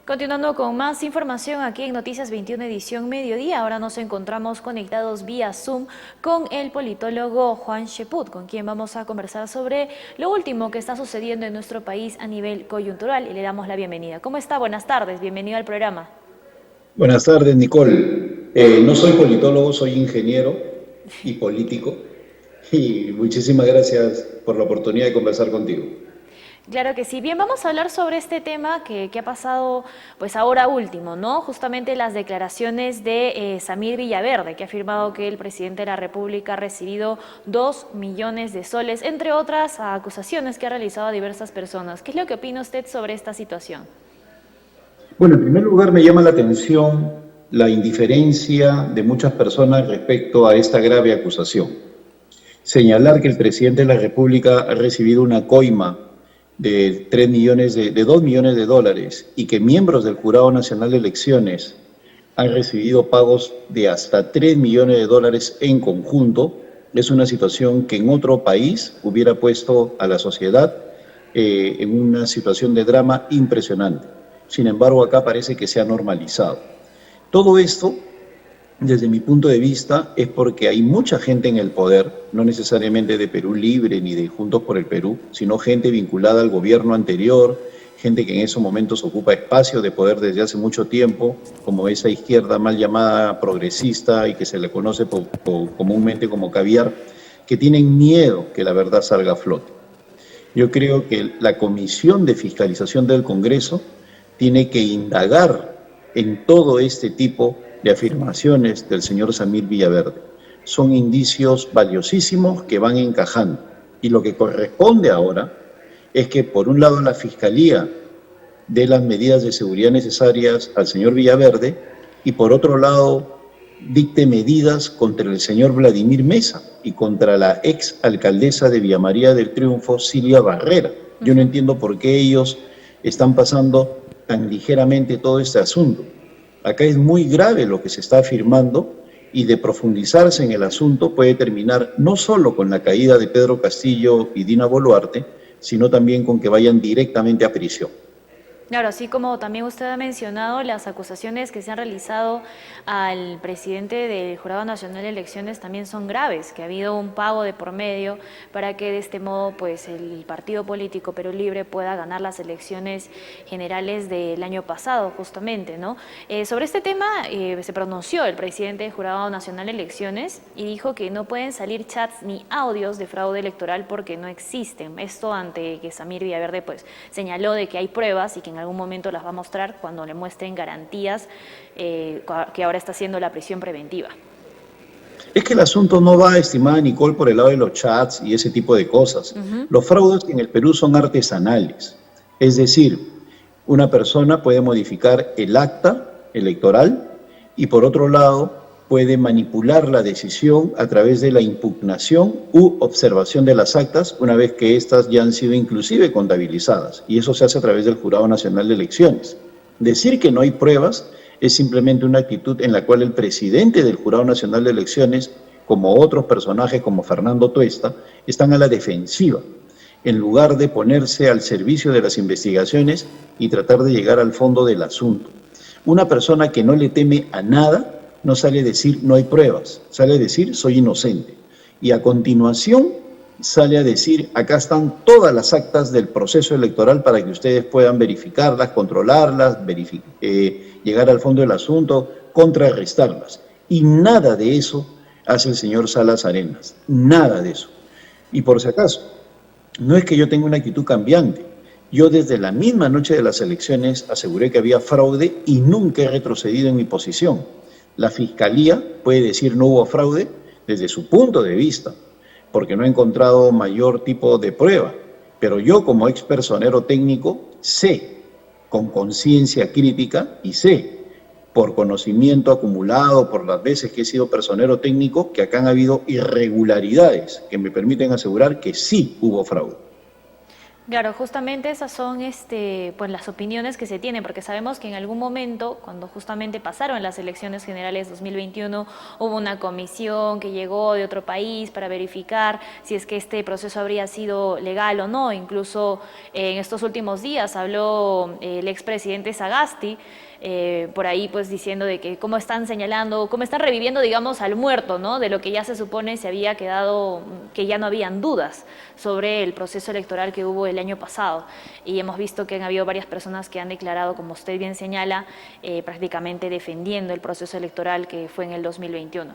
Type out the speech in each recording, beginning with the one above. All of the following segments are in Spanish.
Continuando con más información aquí en Noticias 21 edición mediodía, ahora nos encontramos conectados vía Zoom con el politólogo Juan Cheput, con quien vamos a conversar sobre lo último que está sucediendo en nuestro país a nivel coyuntural y le damos la bienvenida. ¿Cómo está? Buenas tardes, bienvenido al programa. Buenas tardes, Nicole. No soy politólogo, soy ingeniero y político y muchísimas gracias por la oportunidad de conversar contigo. Claro que sí. Bien, vamos a hablar sobre este tema que ha pasado pues ahora último, ¿no? Justamente las declaraciones de Samir Villaverde, que ha afirmado que el presidente de la República ha recibido 2 millones de soles, entre otras acusaciones que ha realizado a diversas personas. ¿Qué es lo que opina usted sobre esta situación? Bueno, en primer lugar me llama la atención la indiferencia de muchas personas respecto a esta grave acusación. Señalar que el presidente de la República ha recibido una coima de 2 millones de dólares y que miembros del Jurado Nacional de Elecciones han recibido pagos de hasta 3 millones de dólares en conjunto, es una situación que en otro país hubiera puesto a la sociedad en una situación de drama impresionante. Sin embargo, acá parece que se ha normalizado. Todo esto, desde mi punto de vista, es porque hay mucha gente en el poder, no necesariamente de Perú Libre ni de Juntos por el Perú, sino gente vinculada al gobierno anterior, gente que en esos momentos ocupa espacio de poder desde hace mucho tiempo, como esa izquierda mal llamada progresista y que se le conoce comúnmente como caviar, que tienen miedo que la verdad salga a flote. Yo creo que la Comisión de Fiscalización del Congreso tiene que indagar en todo este tipo de afirmaciones del señor Samir Villaverde. Son indicios valiosísimos que van encajando. Y lo que corresponde ahora es que, por un lado, la Fiscalía dé las medidas de seguridad necesarias al señor Villaverde y, por otro lado, dicte medidas contra el señor Vladimir Mesa y contra la ex alcaldesa de Villa María del Triunfo, Silvia Barrera. Yo no entiendo por qué ellos están pasando tan ligeramente todo este asunto. Acá es muy grave lo que se está afirmando y de profundizarse en el asunto puede terminar no solo con la caída de Pedro Castillo y Dina Boluarte, sino también con que vayan directamente a prisión. Claro, así como también usted ha mencionado, las acusaciones que se han realizado al presidente del Jurado Nacional de Elecciones también son graves, que ha habido un pago de por medio para que de este modo pues el partido político Perú Libre pueda ganar las elecciones generales del año pasado, justamente, ¿no? Sobre este tema se pronunció el presidente del Jurado Nacional de Elecciones y dijo que no pueden salir chats ni audios de fraude electoral porque no existen. Esto ante que Samir Villaverde pues señaló de que hay pruebas y que en algún momento las va a mostrar cuando le muestren garantías que ahora está haciendo la prisión preventiva. Es que el asunto no va, estimada Nicole, por el lado de los chats y ese tipo de cosas. Los fraudes en el Perú son artesanales. Es decir, una persona puede modificar el acta electoral y, por otro lado, puede manipular la decisión a través de la impugnación u observación de las actas una vez que éstas ya han sido inclusive contabilizadas. Y eso se hace a través del Jurado Nacional de Elecciones. Decir que no hay pruebas es simplemente una actitud en la cual el presidente del Jurado Nacional de Elecciones, como otros personajes como Fernando Tuesta, están a la defensiva, en lugar de ponerse al servicio de las investigaciones y tratar de llegar al fondo del asunto. Una persona que no le teme a nada no sale a decir no hay pruebas, sale a decir soy inocente. Y a continuación sale a decir acá están todas las actas del proceso electoral para que ustedes puedan verificarlas, controlarlas, llegar al fondo del asunto, contrarrestarlas. Y nada de eso hace el señor Salas Arenas, nada de eso. Y por si acaso, no es que yo tenga una actitud cambiante. Yo desde la misma noche de las elecciones aseguré que había fraude y nunca he retrocedido en mi posición. La Fiscalía puede decir no hubo fraude desde su punto de vista, porque no ha encontrado mayor tipo de prueba. Pero yo como ex personero técnico sé, con conciencia crítica y sé, por conocimiento acumulado, por las veces que he sido personero técnico, que acá han habido irregularidades que me permiten asegurar que sí hubo fraude. Claro, justamente esas son pues las opiniones que se tienen, porque sabemos que en algún momento, cuando justamente pasaron las elecciones generales 2021, hubo una comisión que llegó de otro país para verificar si es que este proceso habría sido legal o no. Incluso en estos últimos días habló el expresidente Sagasti, por ahí pues diciendo de que cómo están señalando, cómo están reviviendo, digamos, al muerto, ¿no? De lo que ya se supone se había quedado, que ya no habían dudas sobre el proceso electoral que hubo el año pasado. Y hemos visto que han habido varias personas que han declarado, como usted bien señala, prácticamente defendiendo el proceso electoral que fue en el 2021.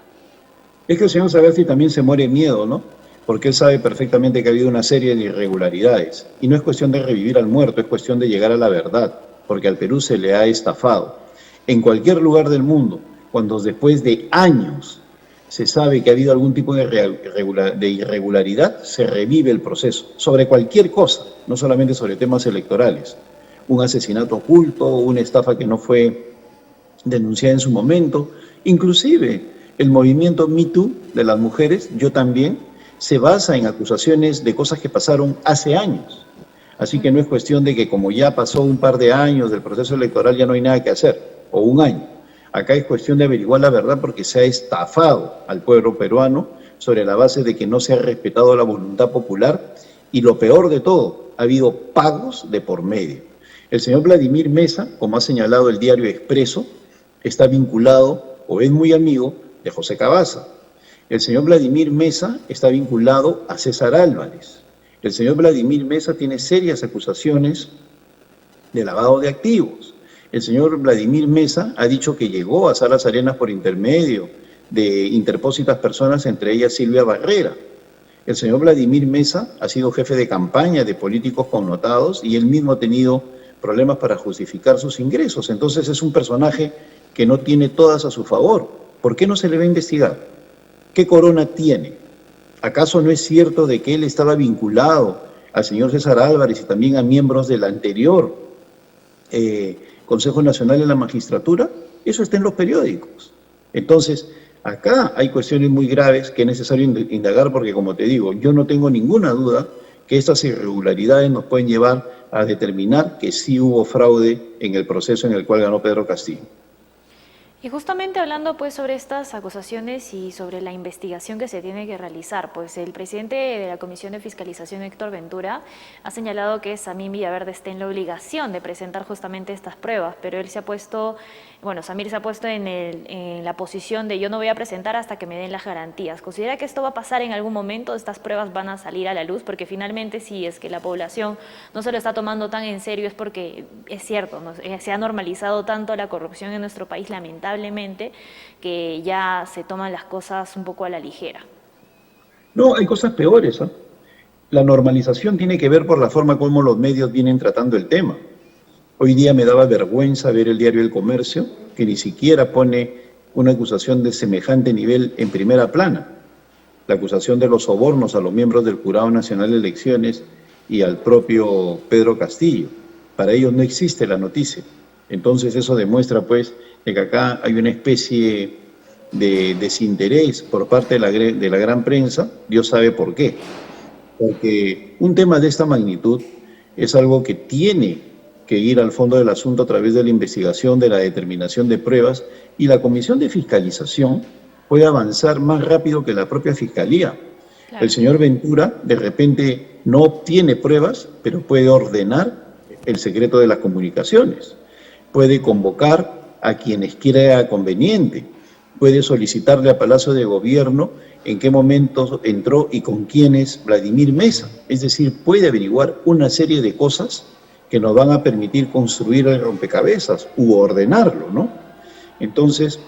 Es que el señor Sagasti también se muere de miedo, ¿no? Porque él sabe perfectamente que ha habido una serie de irregularidades. Y no es cuestión de revivir al muerto, es cuestión de llegar a la verdad, porque al Perú se le ha estafado. En cualquier lugar del mundo, cuando después de años se sabe que ha habido algún tipo de irregularidad, se revive el proceso, sobre cualquier cosa, no solamente sobre temas electorales. Un asesinato oculto, una estafa que no fue denunciada en su momento, inclusive el movimiento Me Too de las mujeres, yo también, se basa en acusaciones de cosas que pasaron hace años. Así que no es cuestión de que como ya pasó un par de años del proceso electoral ya no hay nada que hacer, o un año. Acá es cuestión de averiguar la verdad porque se ha estafado al pueblo peruano sobre la base de que no se ha respetado la voluntad popular y lo peor de todo, ha habido pagos de por medio. El señor Vladimir Mesa, como ha señalado el diario Expreso, está vinculado o es muy amigo de José Cavazza. El señor Vladimir Mesa está vinculado a César Álvarez. El señor Vladimir Mesa tiene serias acusaciones de lavado de activos. El señor Vladimir Mesa ha dicho que llegó a Salas Arenas por intermedio de interpósitas personas, entre ellas Silvia Barrera. El señor Vladimir Mesa ha sido jefe de campaña de políticos connotados y él mismo ha tenido problemas para justificar sus ingresos. Entonces es un personaje que no tiene todas a su favor. ¿Por qué no se le va a investigar? ¿Qué corona tiene? ¿Acaso no es cierto de que él estaba vinculado al señor César Álvarez y también a miembros del anterior Consejo Nacional de la Magistratura? Eso está en los periódicos. Entonces, acá hay cuestiones muy graves que es necesario indagar porque, como te digo, yo no tengo ninguna duda que estas irregularidades nos pueden llevar a determinar que sí hubo fraude en el proceso en el cual ganó Pedro Castillo. Y justamente hablando pues sobre estas acusaciones y sobre la investigación que se tiene que realizar, pues el presidente de la Comisión de Fiscalización, Héctor Ventura, ha señalado que Samir Villaverde está en la obligación de presentar justamente estas pruebas, pero él se ha puesto, bueno, Samir se ha puesto en la posición de yo no voy a presentar hasta que me den las garantías. ¿Considera que esto va a pasar en algún momento? ¿Estas pruebas van a salir a la luz? Porque finalmente si es que la población no se lo está tomando tan en serio es porque es cierto, ¿no? Se ha normalizado tanto la corrupción en nuestro país, lamentablemente, que ya se toman las cosas un poco a la ligera. No, hay cosas peores, ¿eh? La normalización tiene que ver por la forma como los medios vienen tratando el tema. Hoy día me daba vergüenza ver el diario El Comercio, que ni siquiera pone una acusación de semejante nivel en primera plana. La acusación de los sobornos a los miembros del Jurado Nacional de Elecciones y al propio Pedro Castillo. Para ellos no existe la noticia. Entonces eso demuestra pues de que acá hay una especie de desinterés por parte de la gran prensa. Dios sabe por qué. Porque un tema de esta magnitud es algo que tiene que ir al fondo del asunto a través de la investigación, de la determinación de pruebas, y la Comisión de Fiscalización puede avanzar más rápido que la propia Fiscalía. Claro. El señor Ventura de repente no obtiene pruebas, pero puede ordenar el secreto de las comunicaciones. Puede convocar a quienes quiera conveniente, puede solicitarle a Palacio de Gobierno en qué momento entró y con quién es Vladimir Mesa. Es decir, puede averiguar una serie de cosas que nos van a permitir construir el rompecabezas u ordenarlo, ¿no? Entonces,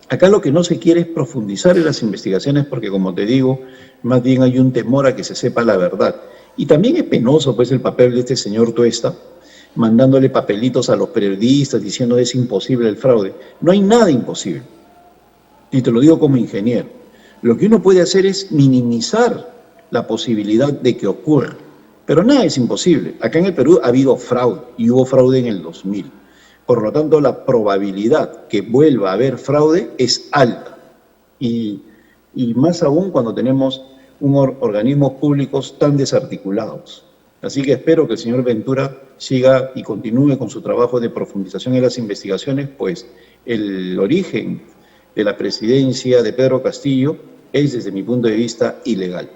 acá lo que no se quiere es profundizar en las investigaciones porque, como te digo, más bien hay un temor a que se sepa la verdad. Y también es penoso, pues, el papel de este señor Tuesta, mandándole papelitos a los periodistas diciendo es imposible el fraude. No hay nada imposible. Y te lo digo como ingeniero. Lo que uno puede hacer es minimizar la posibilidad de que ocurra. Pero nada es imposible. Acá en el Perú ha habido fraude y hubo fraude en el 2000. Por lo tanto, la probabilidad que vuelva a haber fraude es alta. Y más aún cuando tenemos organismos públicos tan desarticulados. Así que espero que el señor Ventura siga y continúe con su trabajo de profundización en las investigaciones, pues el origen de la presidencia de Pedro Castillo es, desde mi punto de vista, ilegal.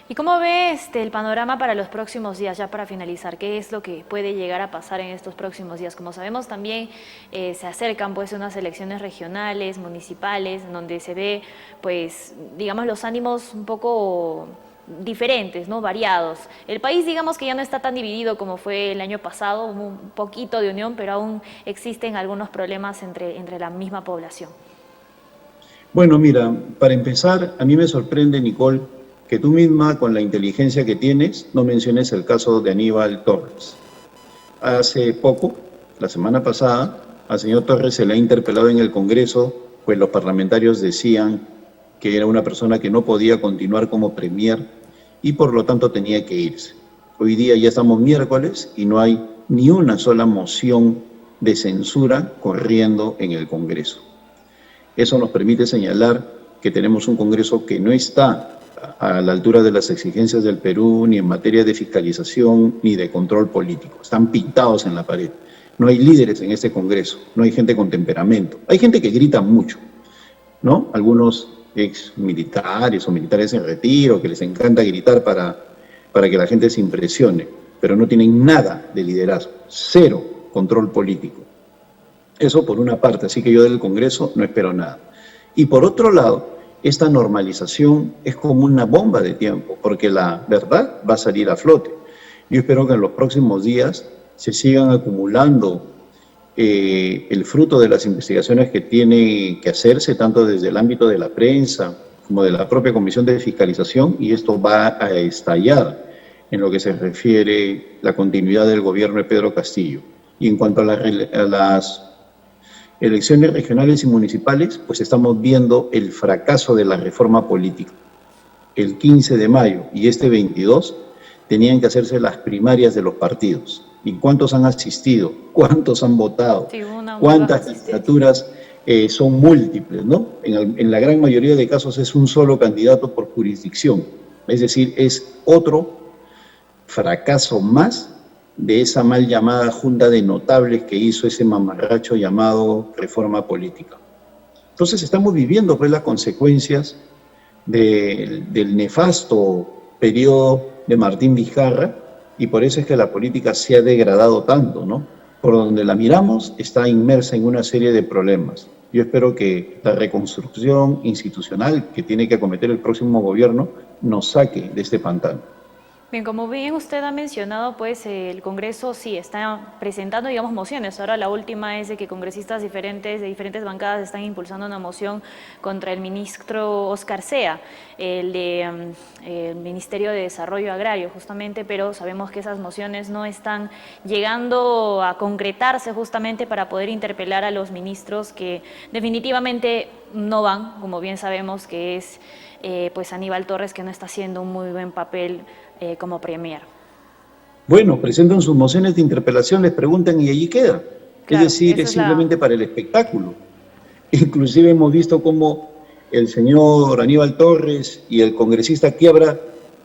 ¿Y cómo ve el panorama para los próximos días, ya para finalizar? ¿Qué es lo que puede llegar a pasar en estos próximos días? Como sabemos, también se acercan pues unas elecciones regionales, municipales, donde se ve, pues, digamos, los ánimos un poco diferentes, ¿no? Variados. El país, digamos, que ya no está tan dividido como fue el año pasado, un poquito de unión, pero aún existen algunos problemas entre la misma población. Bueno, mira, para empezar, a mí me sorprende, Nicole, que tú misma, con la inteligencia que tienes, no menciones el caso de Aníbal Torres. Hace poco, la semana pasada, al señor Torres se le ha interpelado en el Congreso, pues los parlamentarios decían que era una persona que no podía continuar como premier y por lo tanto tenía que irse. Hoy día ya estamos miércoles y no hay ni una sola moción de censura corriendo en el Congreso. Eso nos permite señalar que tenemos un Congreso que no está a la altura de las exigencias del Perú, ni en materia de fiscalización, ni de control político. Están pintados en la pared. No hay líderes en este Congreso, no hay gente con temperamento. Hay gente que grita mucho, ¿no? Algunos ex militares o militares en retiro que les encanta gritar para que la gente se impresione, pero no tienen nada de liderazgo, cero control político. Eso por una parte, así que yo del Congreso no espero nada. Y por otro lado, esta normalización es como una bomba de tiempo, porque la verdad va a salir a flote. Yo espero que en los próximos días se sigan acumulando el fruto de las investigaciones que tiene que hacerse, tanto desde el ámbito de la prensa como de la propia Comisión de Fiscalización, y esto va a estallar en lo que se refiere a la continuidad del gobierno de Pedro Castillo. Y en cuanto a las elecciones regionales y municipales, pues estamos viendo el fracaso de la reforma política. El 15 de mayo y este 22 tenían que hacerse las primarias de los partidos. ¿Y cuántos han asistido? ¿Cuántos han votado? Sí, ¿Cuántas candidaturas son múltiples, ¿no? En la gran mayoría de casos es un solo candidato por jurisdicción. Es decir, es otro fracaso más de esa mal llamada junta de notables que hizo ese mamarracho llamado reforma política. Entonces estamos viviendo pues las consecuencias del nefasto periodo de Martín Vizcarra, y por eso es que la política se ha degradado tanto, ¿no? Por donde la miramos está inmersa en una serie de problemas. Yo espero que la reconstrucción institucional que tiene que acometer el próximo gobierno nos saque de este pantano. Bien, como bien usted ha mencionado, pues el Congreso sí está presentando, digamos, mociones. Ahora la última es de que congresistas de diferentes bancadas están impulsando una moción contra el ministro Oscar Sea, el Ministerio de Desarrollo Agrario, justamente, pero sabemos que esas mociones no están llegando a concretarse justamente para poder interpelar a los ministros que definitivamente no van, como bien sabemos que es pues Aníbal Torres, que no está haciendo un muy buen papel como premier. Bueno, presentan sus mociones de interpelación, les preguntan y allí queda. Claro, es decir, es simplemente para el espectáculo. Inclusive hemos visto cómo el señor Aníbal Torres y el congresista Quiabra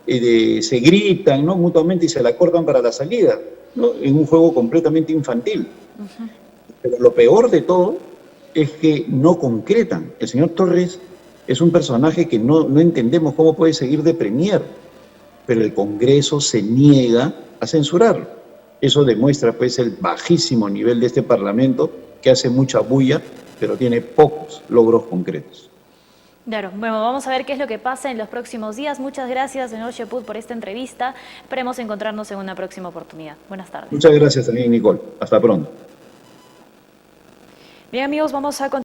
se gritan, ¿no?, mutuamente y se la cortan para la salida, ¿no?, en un juego completamente infantil. Pero lo peor de todo es que no concretan. El señor Torres es un personaje que no entendemos cómo puede seguir de premier, pero el Congreso se niega a censurarlo. Eso demuestra pues el bajísimo nivel de este Parlamento, que hace mucha bulla, pero tiene pocos logros concretos. Claro, bueno, vamos a ver qué es lo que pasa en los próximos días. Muchas gracias, señor Cheput, por esta entrevista. Esperemos encontrarnos en una próxima oportunidad. Buenas tardes. Muchas gracias también, Nicole. Hasta pronto. Bien, amigos, vamos a continuar.